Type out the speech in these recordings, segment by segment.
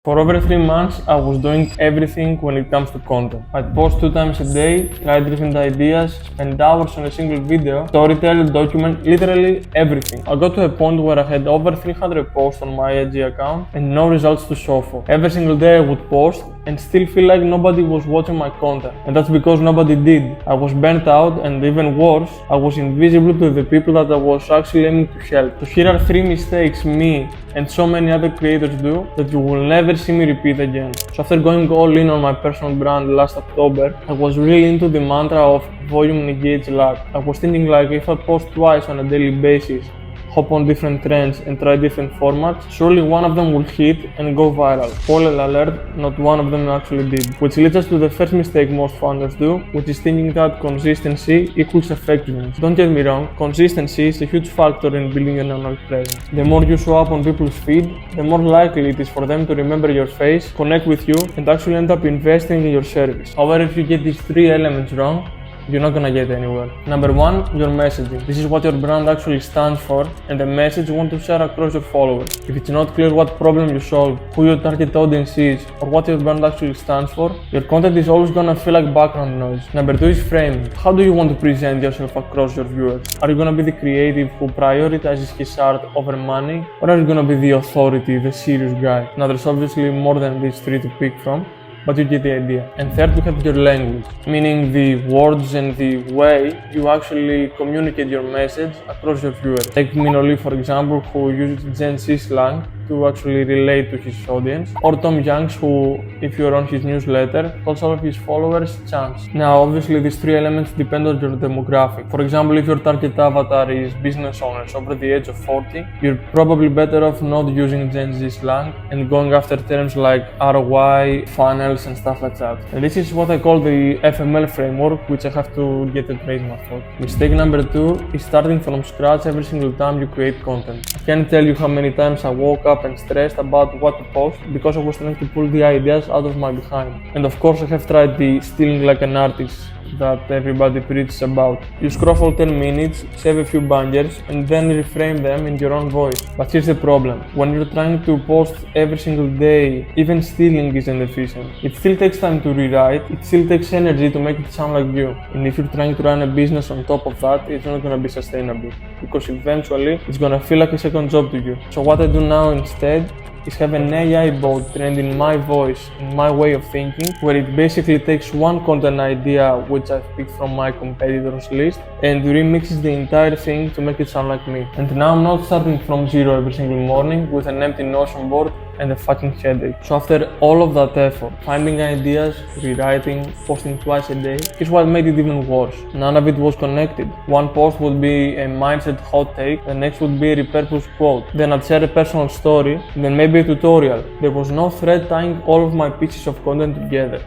For over 3 months, I was doing everything when it comes to content. I'd post 2 times a day, write different ideas, spend hours on a single video, storytell, document, literally everything. I got to a point where I had over 300 posts on my IG account and no results to show for. Every single day I would post and still feel like nobody was watching my content. And that's because nobody did. I was burnt out, and even worse, I was invisible to the people that I was actually aiming to help. So here are 3 mistakes me and so many other creators do that you will never see me repeat again. So after going all in on my personal brand last October, I was really into the mantra of volume negates lack. I was thinking like, if I post twice on a daily basis, hop on different trends and try different formats, surely one of them will hit and go viral. Spoiler alert, not one of them actually did. Which leads us to the first mistake most founders do, which is thinking that consistency equals effectiveness. Don't get me wrong, consistency is a huge factor in building an online presence. The more you show up on people's feed, the more likely it is for them to remember your face, connect with you, and actually end up investing in your service. However, if you get these 3 elements wrong, you're not gonna get anywhere. Number 1, your messaging. This is what your brand actually stands for and the message you want to share across your followers. If it's not clear what problem you solve, who your target audience is, or what your brand actually stands for, your content is always gonna feel like background noise. Number 2 is framing. How do you want to present yourself across your viewers? Are you gonna be the creative who prioritizes his art over money, or are you gonna be the authority, the serious guy? Now there's obviously more than these 3 to pick from, but you get the idea. And third, you have your language, meaning the words and the way you actually communicate your message across your viewers. Take Minoli, for example, who uses Gen Z slang to actually relate to his audience, or Tom Youngs, who, if you're on his newsletter, calls all of his followers chants. Now, obviously, these 3 elements depend on your demographic. For example, if your target avatar is business owners over the age of 40, you're probably better off not using Gen Z slang and going after terms like ROI, funnels, and stuff like that. And this is what I call the FML framework, which I have to get a trademark for. Mistake number 2 is starting from scratch every single time you create content. I can't tell you how many times I woke up and stressed about what to post because I was trying to pull the ideas out of my behind. And of course I have tried the stealing like an artist that everybody preaches about. You scroll for 10 minutes, save a few bangers, and then reframe them in your own voice. But here's the problem. When you're trying to post every single day, even stealing isn't efficient. It still takes time to rewrite, it still takes energy to make it sound like you. And if you're trying to run a business on top of that, it's not gonna be sustainable. Because eventually, it's gonna feel like a second job to you. So what I do now instead is have an AI bot trained in my voice, in my way of thinking, where it basically takes one content idea which I've picked from my competitors list and remixes the entire thing to make it sound like me. And now I'm not starting from zero every single morning with an empty Notion board and a fucking headache. So after all of that effort, finding ideas, rewriting, posting twice a day, is what made it even worse. None of it was connected. One post would be a mindset hot take, the next would be a repurposed quote. Then I'd share a personal story, then maybe a tutorial. There was no thread tying all of my pieces of content together.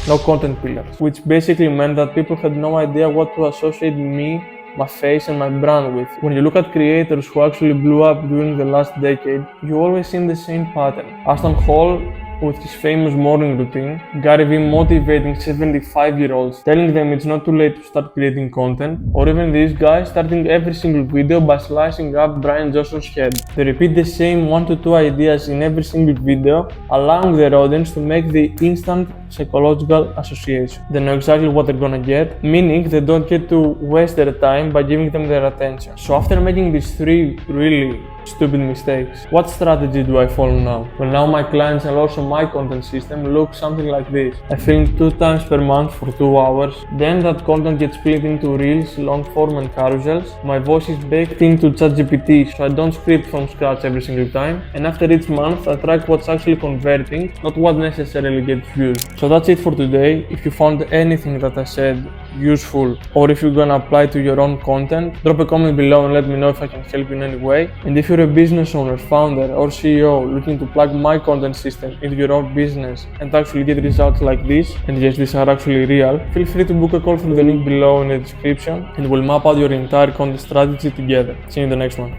No content pillars, which basically meant that people had no idea what to associate me, my face, and my brand with. When you look at creators who actually blew up during the last decade, you always see the same pattern. Aston Hall with his famous morning routine, Gary Vee motivating 75-year-olds, telling them it's not too late to start creating content, or even these guys starting every single video by slicing up Brian Johnson's head. They repeat the same 1 to 2 ideas in every single video, allowing their audience to make the instant psychological association. They know exactly what they're gonna get, meaning they don't get to waste their time by giving them their attention. So after making these 3 really stupid mistakes, what strategy do I follow now? Well, now my clients and also my content system look something like this. I film 2 times per month for 2 hours, then that content gets split into reels, long form and carousels. My voice is baked into ChatGPT, so I don't script from scratch every single time, and after each month I track what's actually converting, not what necessarily gets views. So that's it for today. If you found anything that I said useful, or if you're gonna apply to your own content, drop a comment below and let me know if I can help you in any way. And if you're a business owner, founder, or CEO looking to plug my content system into your own business and actually get results like this, and yes, these are actually real, feel free to book a call through the link below in the description, and we'll map out your entire content strategy together. See you in the next one.